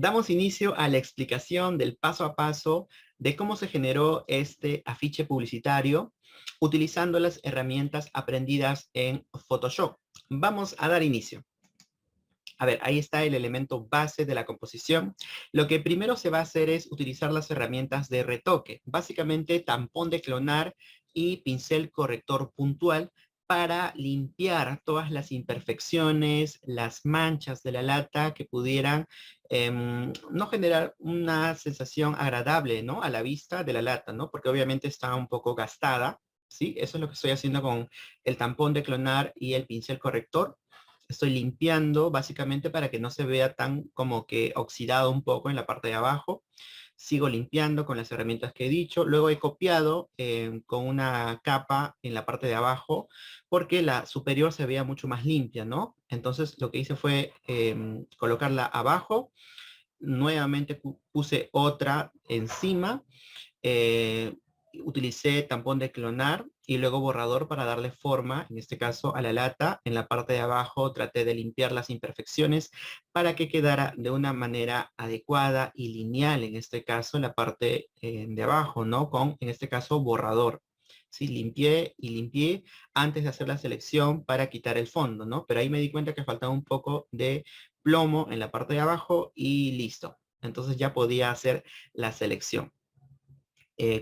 Damos inicio a la explicación del paso a paso de cómo se generó este afiche publicitario utilizando las herramientas aprendidas en Photoshop. Vamos a dar inicio. A ver, ahí está el elemento base de la composición. Lo que primero se va a hacer es utilizar las herramientas de retoque, básicamente tampón de clonar y pincel corrector puntual para limpiar todas las imperfecciones, las manchas de la lata que pudieran no generar una sensación agradable, ¿no? A la vista de la lata, ¿no? Porque obviamente está un poco gastada, ¿sí? Eso es lo que estoy haciendo con el tampón de clonar y el pincel corrector. Estoy limpiando básicamente para que no se vea tan como que oxidado un poco en la parte de abajo. Sigo limpiando con las herramientas que he dicho. Luego he copiado con una capa en la parte de abajo porque la superior se veía mucho más limpia, ¿no? Entonces lo que hice fue colocarla abajo. Nuevamente puse otra encima. eh, Utilicé tampón de clonar y luego borrador para darle forma, en este caso a la lata. En la parte de abajo traté de limpiar las imperfecciones para que quedara de una manera adecuada y lineal, en este caso en la parte de abajo, ¿no? Con, en este caso, borrador. Sí, limpié y limpié antes de hacer la selección para quitar el fondo, ¿no? Pero ahí me di cuenta que faltaba un poco de plomo en la parte de abajo y listo. Entonces ya podía hacer la selección.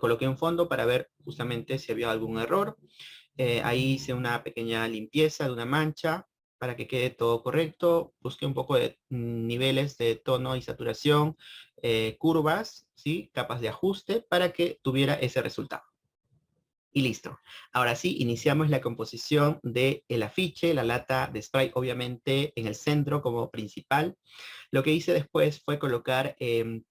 Coloqué un fondo para ver justamente si había algún error. Ahí hice una pequeña limpieza de una mancha para que quede todo correcto. Busqué un poco de niveles de tono y saturación, curvas, ¿sí? Capas de ajuste para que tuviera ese resultado. Y listo. Ahora sí, iniciamos la composición del afiche, la lata de spray obviamente en el centro como principal. Lo que hice después fue colocar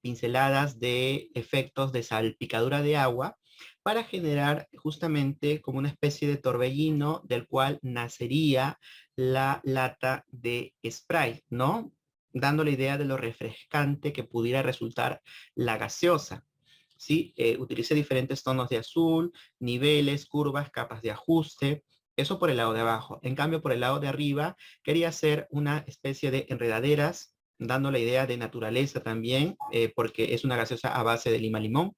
pinceladas de efectos de salpicadura de agua para generar justamente como una especie de torbellino del cual nacería la lata de spray, ¿no? Dando la idea de lo refrescante que pudiera resultar la gaseosa. ¿Sí? Utilicé diferentes tonos de azul, niveles, curvas, capas de ajuste. Eso por el lado de abajo. En cambio, por el lado de arriba, quería hacer una especie de enredaderas, dando la idea de naturaleza también, porque es una gaseosa a base de lima limón.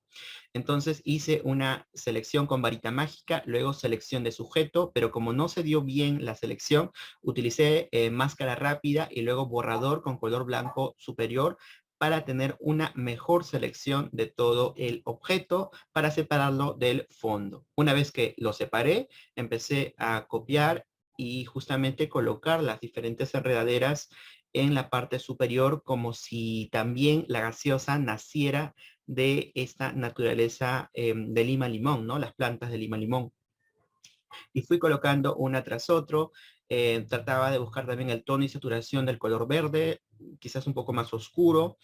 Entonces hice una selección con varita mágica, luego selección de sujeto, pero como no se dio bien la selección, utilicé máscara rápida y luego borrador con color blanco superior para tener una mejor selección de todo el objeto para separarlo del fondo. Una vez que lo separé, empecé a copiar y justamente colocar las diferentes enredaderas en la parte superior como si también la gaseosa naciera de esta naturaleza de lima limón, ¿no? Las plantas de lima limón. Y fui colocando una tras otro. Trataba de buscar también el tono y saturación del color verde, quizás un poco más oscuro.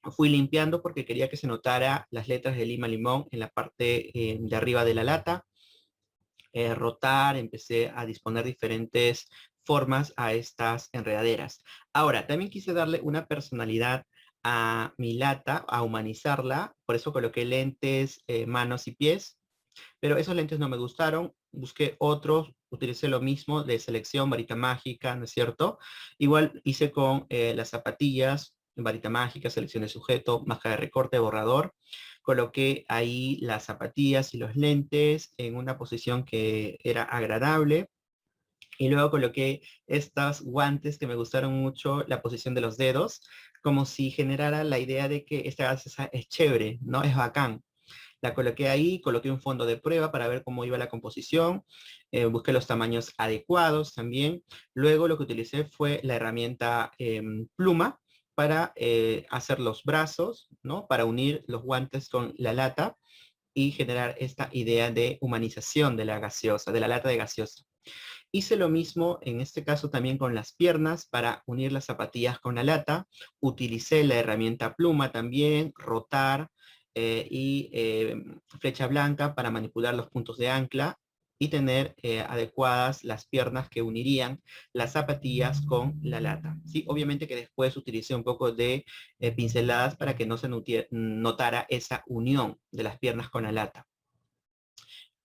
Fui limpiando porque quería que se notara las letras de lima limón en la parte de arriba de la lata. Rotar, empecé a disponer diferentes formas a estas enredaderas. Ahora, también quise darle una personalidad a mi lata, a humanizarla, por eso coloqué lentes, manos y pies, pero esos lentes no me gustaron, busqué otros, utilicé lo mismo de selección, varita mágica, ¿no es cierto? Igual hice con las zapatillas, varita mágica, selección de sujeto, máscara de recorte, borrador. Coloqué ahí las zapatillas y los lentes en una posición que era agradable. Y luego coloqué estos guantes que me gustaron mucho, la posición de los dedos, como si generara la idea de que esta gaseosa es chévere, ¿no? Es bacán. La coloqué ahí, coloqué un fondo de prueba para ver cómo iba la composición, busqué los tamaños adecuados también. Luego lo que utilicé fue la herramienta pluma para hacer los brazos, ¿no? Para unir los guantes con la lata y generar esta idea de humanización de la gaseosa, de la lata de gaseosa. Hice lo mismo en este caso también con las piernas para unir las zapatillas con la lata. Utilicé la herramienta pluma también, rotar y flecha blanca para manipular los puntos de ancla y tener adecuadas las piernas que unirían las zapatillas con la lata. Sí, obviamente que después utilicé un poco de pinceladas para que no se notara esa unión de las piernas con la lata.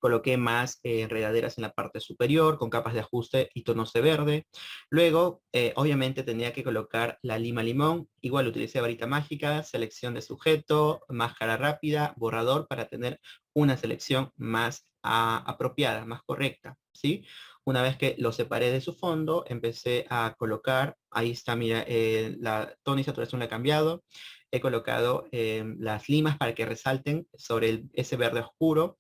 Coloqué más enredaderas en la parte superior con capas de ajuste y tonos de verde. Luego, obviamente tenía que colocar la lima limón. Igual utilicé varita mágica, selección de sujeto, máscara rápida, borrador para tener una selección más apropiada, más correcta, ¿sí? Una vez que lo separé de su fondo, empecé a colocar, ahí está, mira, la tono y saturación la he cambiado. He colocado las limas para que resalten sobre ese verde oscuro.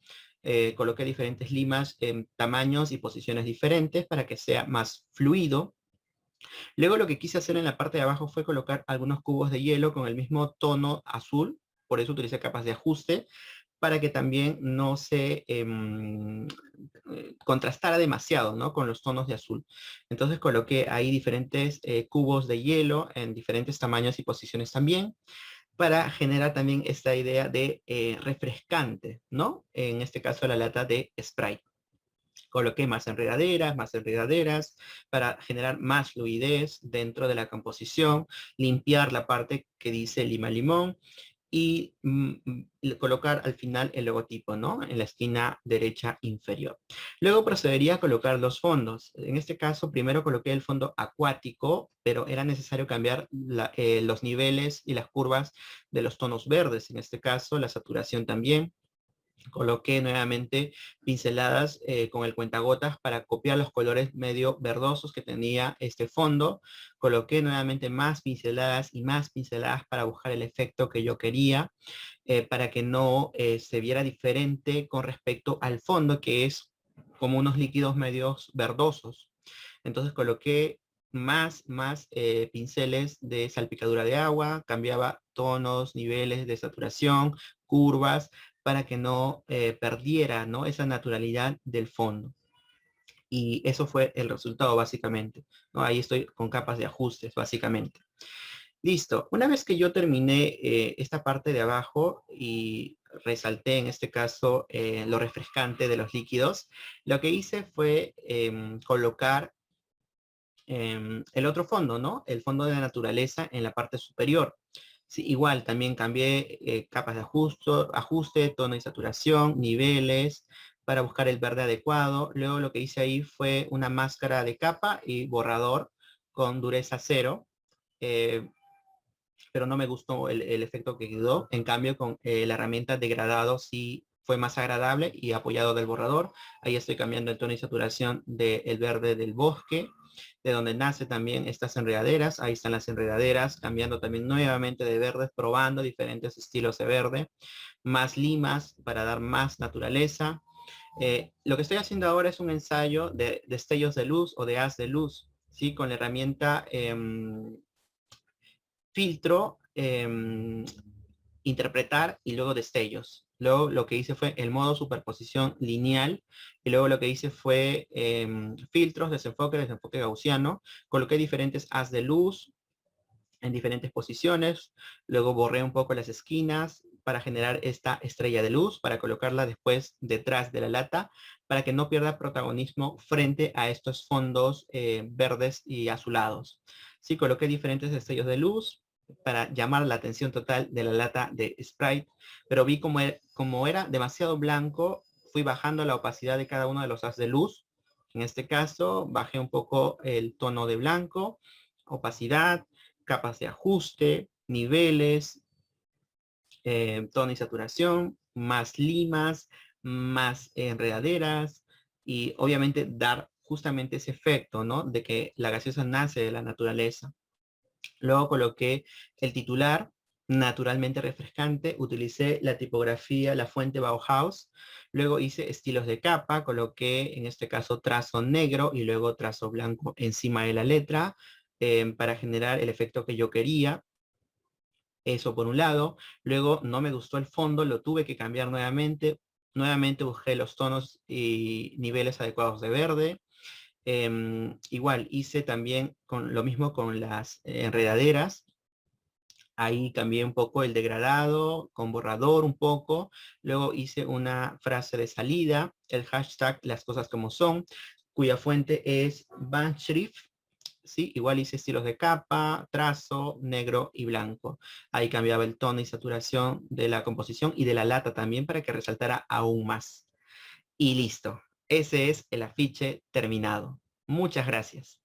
Coloqué diferentes limas en tamaños y posiciones diferentes para que sea más fluido. Luego lo que quise hacer en la parte de abajo fue colocar algunos cubos de hielo con el mismo tono azul, por eso utilicé capas de ajuste, para que también no se contrastara demasiado, ¿no? Con los tonos de azul. Entonces coloqué ahí diferentes cubos de hielo en diferentes tamaños y posiciones también, para generar también esta idea de refrescante, ¿no? En este caso la lata de Sprite. Coloqué más enredaderas, para generar más fluidez dentro de la composición, limpiar la parte que dice lima limón y colocar al final el logotipo, ¿no? En la esquina derecha inferior. Luego procedería a colocar los fondos. En este caso, primero coloqué el fondo acuático, pero era necesario cambiar los niveles y las curvas de los tonos verdes. En este caso, la saturación también. Coloqué nuevamente pinceladas con el cuentagotas para copiar los colores medio verdosos que tenía este fondo. Coloqué nuevamente más pinceladas y más pinceladas para buscar el efecto que yo quería, para que no se viera diferente con respecto al fondo, que es como unos líquidos medios verdosos. Entonces coloqué más pinceles de salpicadura de agua, cambiaba tonos, niveles de saturación, curvas, para que no perdiera, ¿no? Esa naturalidad del fondo. Y eso fue el resultado básicamente, ¿no? Ahí estoy con capas de ajustes básicamente. Listo. Una vez que yo terminé esta parte de abajo y resalté en este caso lo refrescante de los líquidos, lo que hice fue colocar el otro fondo, ¿no? El fondo de la naturaleza en la parte superior. Sí, igual, también cambié capas de ajuste, tono y saturación, niveles, para buscar el verde adecuado. Luego lo que hice ahí fue una máscara de capa y borrador con dureza cero, eh, pero no me gustó el efecto que quedó. En cambio, con la herramienta degradado sí fue más agradable y apoyado del borrador. Ahí estoy cambiando el tono y saturación del verde del bosque, de donde nace también estas enredaderas. Ahí están las enredaderas, cambiando también nuevamente de verdes, probando diferentes estilos de verde, más limas para dar más naturaleza. Lo que estoy haciendo ahora es un ensayo de destellos de luz o de haz de luz, ¿sí? Con la herramienta filtro, interpretar y luego destellos. Luego lo que hice fue el modo superposición lineal y luego lo que hice fue filtros, desenfoque gaussiano. Coloqué diferentes haz de luz en diferentes posiciones. Luego borré un poco las esquinas para generar esta estrella de luz, para colocarla después detrás de la lata, para que no pierda protagonismo frente a estos fondos verdes y azulados. Sí, coloqué diferentes destellos de luz para llamar la atención total de la lata de Sprite, pero vi como era demasiado blanco, fui bajando la opacidad de cada uno de los haz de luz. En este caso, bajé un poco el tono de blanco, opacidad, capas de ajuste, niveles, tono y saturación, más limas, más enredaderas y obviamente dar justamente ese efecto, ¿no? De que la gaseosa nace de la naturaleza. Luego coloqué el titular, naturalmente refrescante, utilicé la tipografía, la fuente Bauhaus, luego hice estilos de capa, coloqué en este caso trazo negro y luego trazo blanco encima de la letra para generar el efecto que yo quería. Eso por un lado. Luego no me gustó el fondo, lo tuve que cambiar nuevamente. Nuevamente busqué los tonos y niveles adecuados de verde. Igual hice también lo mismo con las enredaderas. Ahí cambié un poco el degradado con borrador un poco. Luego hice una frase de salida, el hashtag las cosas como son, cuya fuente es Bandschrift. Sí, igual hice estilos de capa, trazo, negro y blanco. Ahí cambiaba el tono y saturación de la composición y de la lata también para que resaltara aún más. y listo. Ese es el afiche terminado. Muchas gracias.